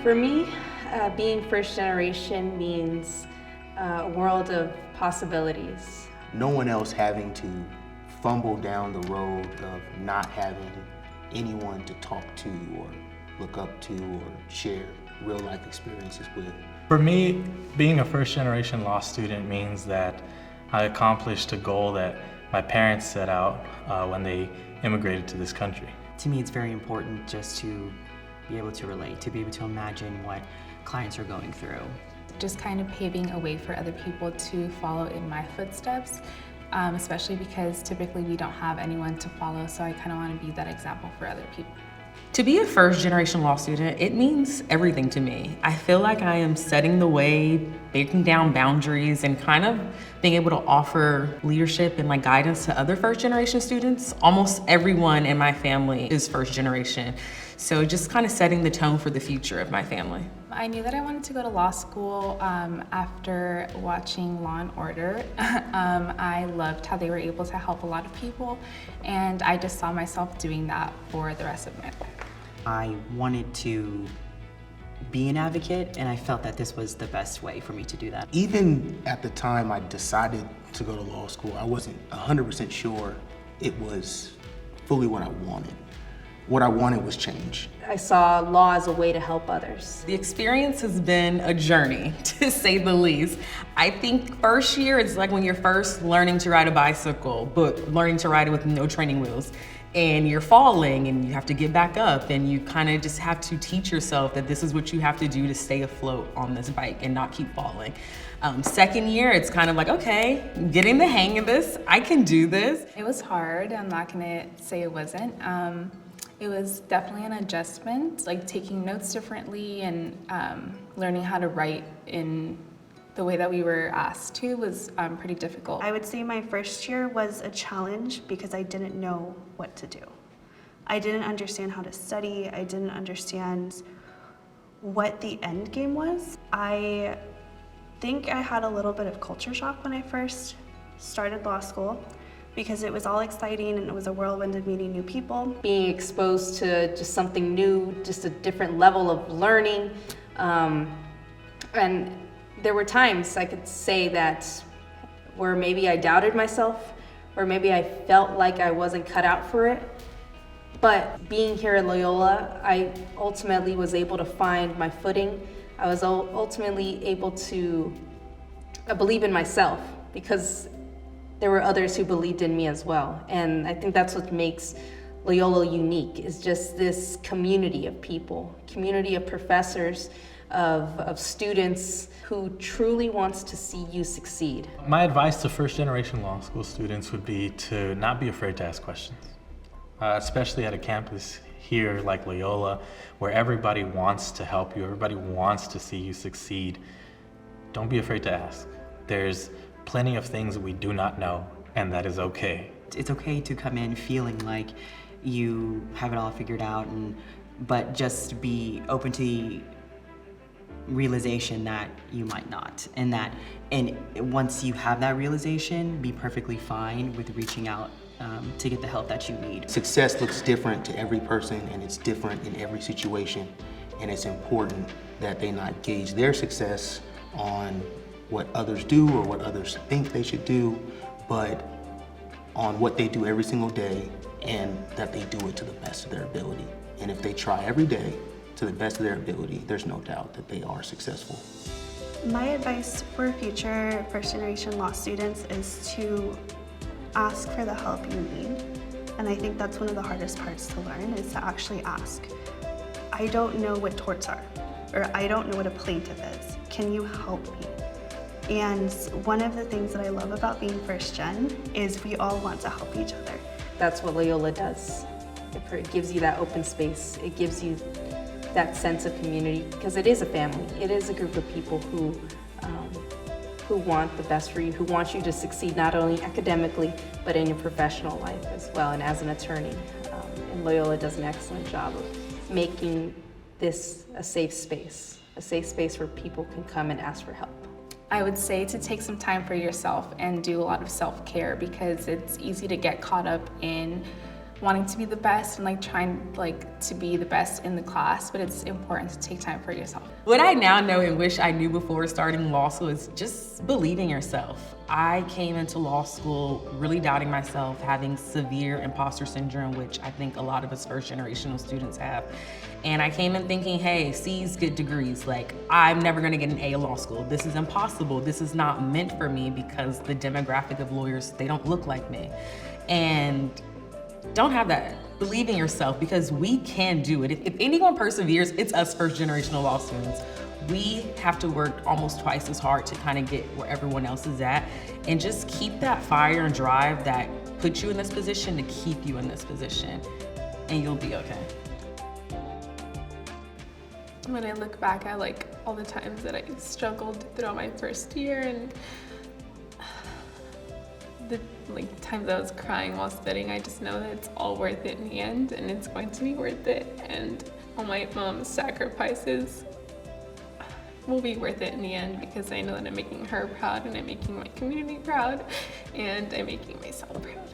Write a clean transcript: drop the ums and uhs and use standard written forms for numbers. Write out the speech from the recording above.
For me, being first generation means a world of possibilities. No one else having to fumble down the road of not having anyone to talk to or look up to or share real life experiences with. For me, being a first generation law student means that I accomplished a goal that my parents set out when they immigrated to this country. To me, it's very important just to be able to relate, to be able to imagine what clients are going through. Just kind of paving a way for other people to follow in my footsteps, especially because typically we don't have anyone to follow, so I kind of want to be that example for other people. To be a first generation law student, it means everything to me. I feel like I am setting the way, breaking down boundaries, and kind of being able to offer leadership and guidance to other first generation students. Almost everyone in my family is first generation. So just kind of setting the tone for the future of my family. I knew that I wanted to go to law school after watching Law and Order. I loved how they were able to help a lot of people, and I just saw myself doing that for the rest of my life. I wanted to be an advocate, and I felt that this was the best way for me to do that. Even at the time I decided to go to law school, I wasn't 100% sure it was fully what I wanted. What I wanted was change. I saw law as a way to help others. The experience has been a journey, to say the least. I think first year, it's like when you're first learning to ride a bicycle, but learning to ride it with no training wheels. And you're falling and you have to get back up, and you kind of just have to teach yourself that this is what you have to do to stay afloat on this bike and not keep falling. Second year, it's kind of like, okay, I'm getting the hang of this. I can do this. It was hard. I'm not gonna say it wasn't. It was definitely an adjustment, like taking notes differently and learning how to write in the way that we were asked to was pretty difficult. I would say my first year was a challenge because I didn't know what to do. I didn't understand how to study. I didn't understand what the end game was. I think I had a little bit of culture shock when I first started law school, because it was all exciting and it was a whirlwind of meeting new people. Being exposed to just something new, just a different level of learning. And there were times I could say that where maybe I doubted myself, or maybe I felt like I wasn't cut out for it. But being here at Loyola, I ultimately was able to find my footing. I was ultimately able to believe in myself, because there were others who believed in me as well. And I think that's what makes Loyola unique, is just this community of people, community of professors, of students who truly wants to see you succeed. My advice to first generation law school students would be to not be afraid to ask questions, especially at a campus here like Loyola, where everybody wants to help you, everybody wants to see you succeed. Don't be afraid to ask. There's plenty of things that we do not know, and that is okay. It's okay to come in feeling like you have it all figured out, but just be open to the realization that you might not, and once you have that realization, be perfectly fine with reaching out to get the help that you need. Success looks different to every person, and it's different in every situation, and it's important that they not gauge their success on what others do or what others think they should do, but on what they do every single day, and that they do it to the best of their ability. And if they try every day to the best of their ability, there's no doubt that they are successful. My advice for future first-generation law students is to ask for the help you need. And I think that's one of the hardest parts to learn, is to actually ask. I don't know what torts are, or I don't know what a plaintiff is. Can you help me? And one of the things that I love about being first gen is we all want to help each other. That's what Loyola does. It gives you that open space. It gives you that sense of community, because it is a family. It is a group of people who want the best for you, who want you to succeed not only academically, but in your professional life as well, and as an attorney. And Loyola does an excellent job of making this a safe space where people can come and ask for help. I would say to take some time for yourself and do a lot of self-care, because it's easy to get caught up in wanting to be the best and like trying like to be the best in the class, but it's important to take time for yourself. What I now know and wish I knew before starting law school is just believe in yourself. I came into law school really doubting myself, having severe imposter syndrome, which I think a lot of us first generational students have. And I came in thinking, hey, C's get degrees. Like, I'm never gonna get an A in law school. This is impossible. This is not meant for me because the demographic of lawyers, they don't look like me. And don't have that. Believe in yourself because we can do it. If anyone perseveres, it's us first generational law students. We have to work almost twice as hard to kind of get where everyone else is at, and just keep that fire and drive that put you in this position to keep you in this position, and you'll be okay. When I look back at like all the times that I struggled throughout my first year and the like times I was crying while studying, I just know that it's all worth it in the end, and it's going to be worth it, and all my mom's sacrifices will be worth it in the end, because I know that I'm making her proud and I'm making my community proud and I'm making myself proud.